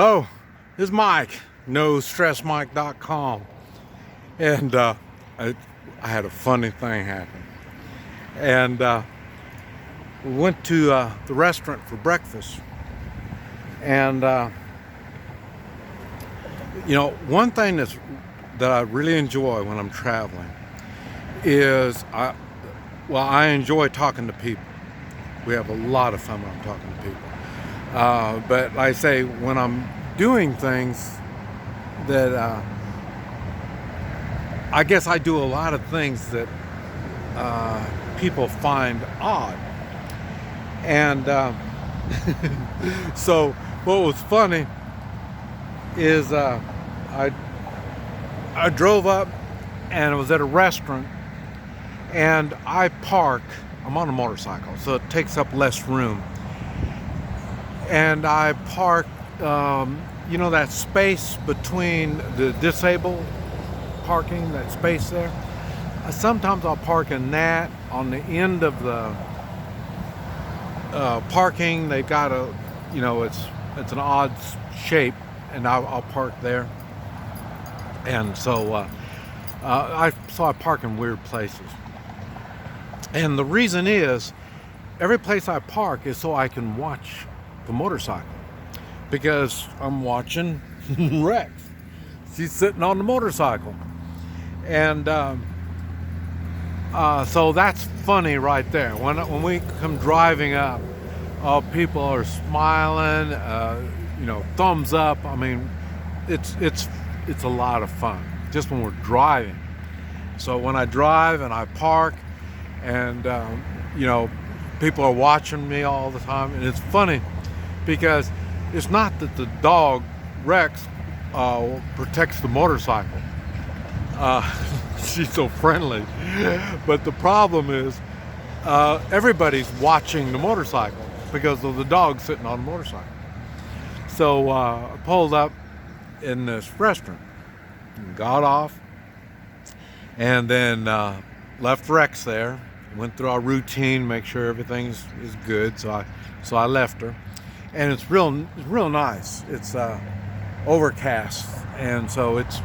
Hello, this is Mike, NoStressMike.com, and I had a funny thing happen. And we went to the restaurant for breakfast, and one thing that I really enjoy when I'm traveling is I enjoy talking to people. We have a lot of fun when I'm talking to people. But like I say, when I'm doing things that I guess I do a lot of things that people find odd. And so what was funny is I drove up and I was at a restaurant, and I'm on a motorcycle, so it takes up less room. And I park, that space between the disabled parking, that space there. Sometimes I'll park in that on the end of the parking. They've got it's an odd shape, and I'll park there. And so I park in weird places. And the reason is, every place I park is so I can watch the motorcycle, because I'm watching Rex. She's sitting on the motorcycle, and so that's funny right there. When we come driving up, people are smiling, thumbs up. I mean, it's a lot of fun just when we're driving. So when I drive and I park, and people are watching me all the time, and it's funny because it's not that the dog Rex protects the motorcycle. She's so friendly, but the problem is everybody's watching the motorcycle because of the dog sitting on the motorcycle. So I pulled up in this restaurant, got off, and then left Rex there. Went through our routine, make sure everything is good. So I left her, and it's real nice. It's overcast, and so it's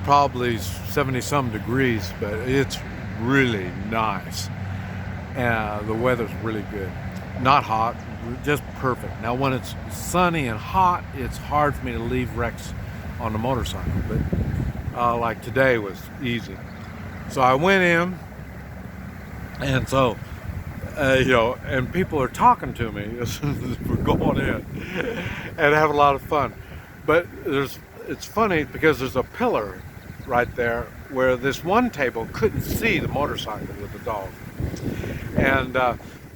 probably 70 some degrees, but it's really nice. The weather's really good, not hot, just perfect. Now when it's sunny and hot, it's hard for me to leave Rex on the motorcycle, but like today was easy. So I went in, and so and people are talking to me as we're going in and having a lot of fun. But it's funny because there's a pillar right there where this one table couldn't see the motorcycle with the dog. And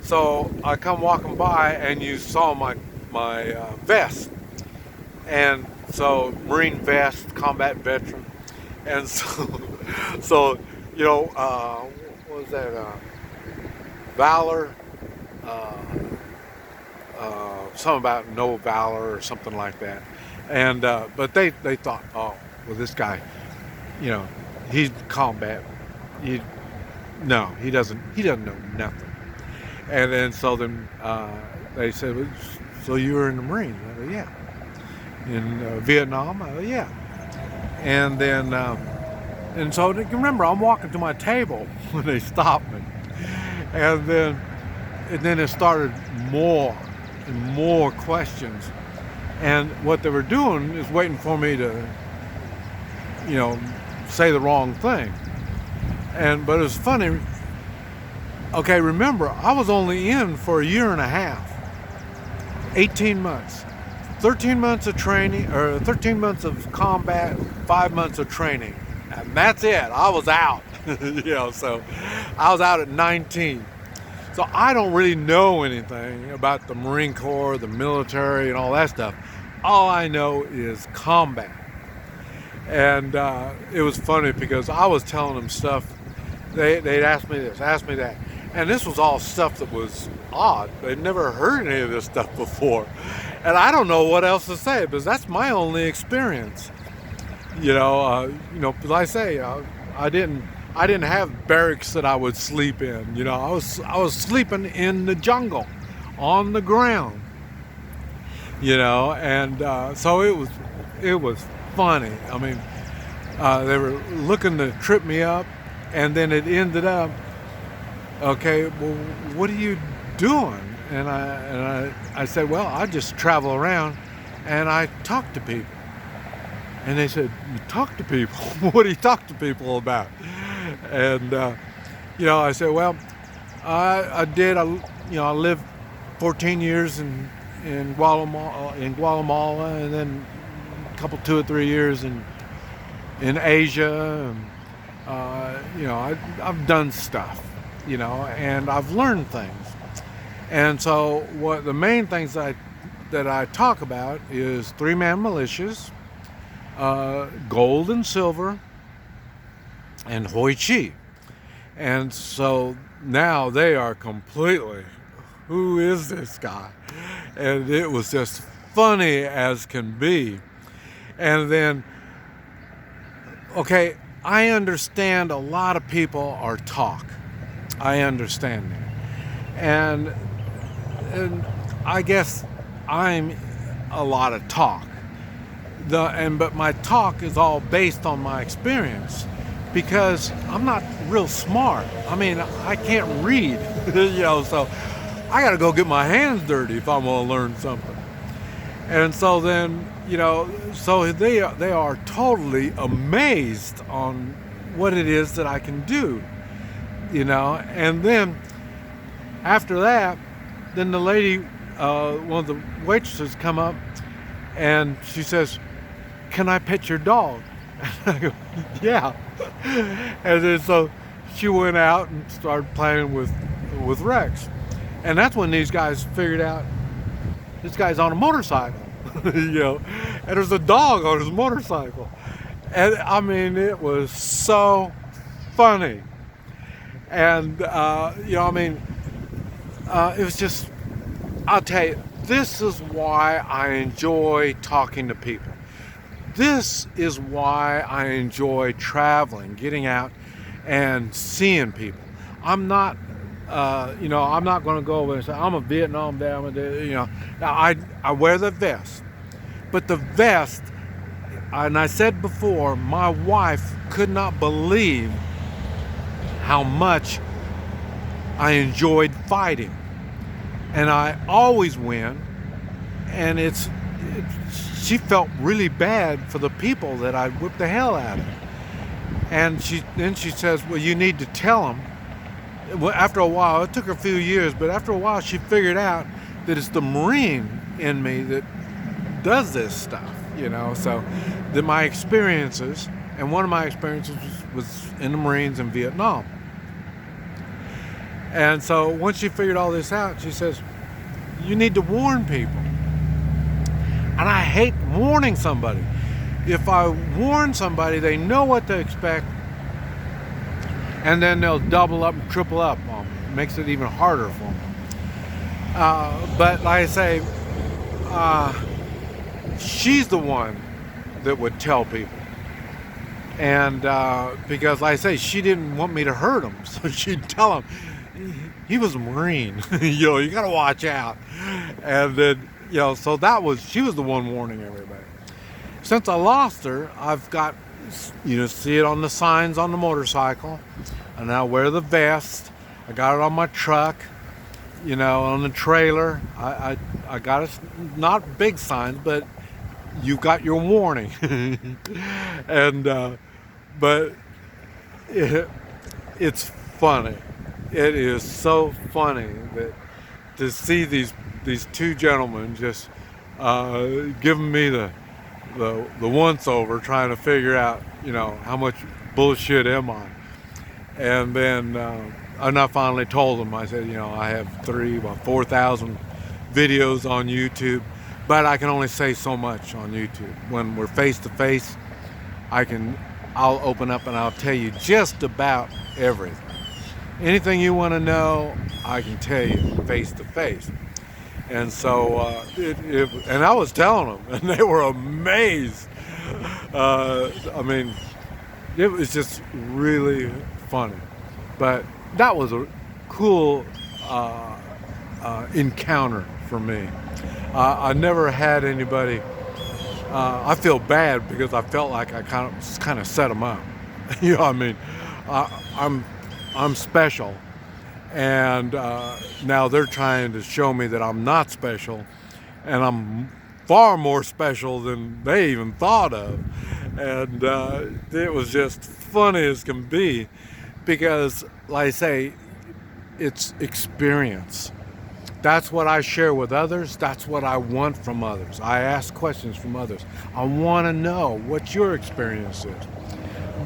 so I come walking by, and you saw my vest. And so Marine vest, combat veteran. And so what was that? Valor, something about no valor or something like that. And but they thought, oh, well, this guy, he's combat. He doesn't know nothing. And then they said, well, so you were in the Marines? I go, yeah. In Vietnam? I go, yeah. And then and so remember, I'm walking to my table when they stopped me. And then it started more and more questions. And what they were doing is waiting for me to, say the wrong thing. But it was funny. Okay, remember, I was only in for a year and a half, 18 months, 13 months of training, or 13 months of combat, 5 months of training. And that's it. I was out. So I was out at 19. So I don't really know anything about the Marine Corps, the military, and all that stuff. All I know is combat. And it was funny because I was telling them stuff. They'd ask me this, ask me that. And this was all stuff that was odd. They'd never heard any of this stuff before. And I don't know what else to say, because that's my only experience. But I say, I didn't have barracks that I would sleep in. I was sleeping in the jungle, on the ground. and so it was funny. I mean, they were looking to trip me up, and then it ended up, okay, well, what are you doing? And I said, well, I just travel around and I talk to people. And they said, you talk to people? What do you talk to people about? And I said, well, I did. I lived 14 years in Guatemala, and then a couple, 2 or 3 years in Asia. And, I've done stuff, and I've learned things. And so what the main things that I talk about is 3-man militias, gold and silver, and Hoi Chi. And so now they are completely, who is this guy? And it was just funny as can be. And then, okay, I understand a lot of people are talk. I understand that. And I guess I'm a lot of talk. But my talk is all based on my experience, because I'm not real smart. I mean, I can't read, so I got to go get my hands dirty if I'm going to learn something. And so then, so they are totally amazed on what it is that I can do, And then after that, then the lady, one of the waitresses come up and she says, can I pet your dog? And I go, yeah. And then so she went out and started playing with Rex. And that's when these guys figured out this guy's on a motorcycle, and there's a dog on his motorcycle. And I mean, it was so funny. And, it was just, I'll tell you, this is why I enjoy talking to people. This is why I enjoy traveling, getting out and seeing people. I'm not, I'm not going to go over and say, I'm a Vietnam vet, Now, I wear the vest. But the vest, and I said before, my wife could not believe how much I enjoyed fighting. And I always win. And she felt really bad for the people that I whipped the hell out of. And then she says, well, you need to tell them. Well, after a while, it took her a few years, but after a while she figured out that it's the Marine in me that does this stuff, So that my experiences, and one of my experiences was in the Marines in Vietnam. And so once she figured all this out, she says, you need to warn people. And I hate warning somebody. If I warn somebody, they know what to expect, and then they'll double up and triple up on me. It makes it even harder for me. But like I say, she's the one that would tell people. And because like I say, she didn't want me to hurt him, so she'd tell him, he was a Marine, you got to watch out. And then, so she was the one warning everybody. Since I lost her, I've got, see it on the signs on the motorcycle. And I wear the vest. I got it on my truck, on the trailer. I got it, not big signs, but you got your warning. And, but it's funny. It is so funny that to see these two gentlemen just giving me the once over, trying to figure out how much bullshit am I. And then and I finally told them, I said, I have 4,000 videos on YouTube, but I can only say so much on YouTube. When we're face to face, I'll open up and I'll tell you just about everything. Anything you want to know, I can tell you face to face. And so, and I was telling them, and they were amazed. It was just really funny. But that was a cool encounter for me. I never had anybody. I feel bad because I felt like I kind of set them up. You know what I mean? I'm special, and now they're trying to show me that I'm not special, and I'm far more special than they even thought of. And it was just funny as can be, because, like I say, it's experience. That's what I share with others. That's what I want from others. I ask questions from others. I want to know what your experience is.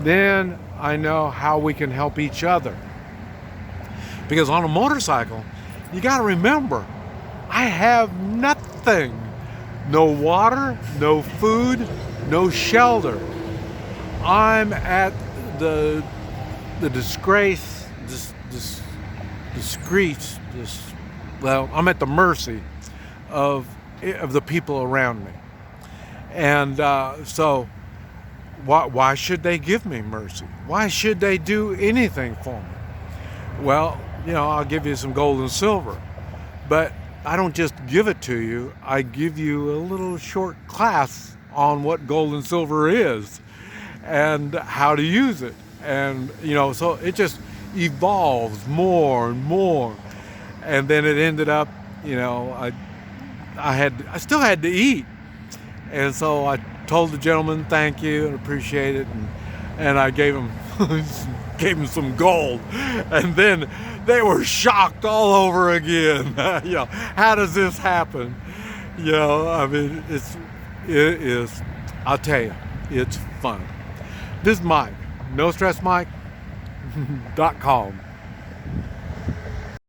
Then I know how we can help each other. Because on a motorcycle, you got to remember, I have nothing. No water, no food, no shelter. I'm at the I'm at the mercy of the people around me. And so why should they give me mercy? Why should they do anything for me? Well, I'll give you some gold and silver, but I don't just give it to you. I give you a little short class on what gold and silver is and how to use it. And, so it just evolves more and more. And then it ended up, I still had to eat. And so I told the gentleman thank you and appreciate it, and I gave him some gold, and then they were shocked all over again. How does this happen? I mean, it is. I'll tell you, it's fun. This is Mike, NoStressMike.com.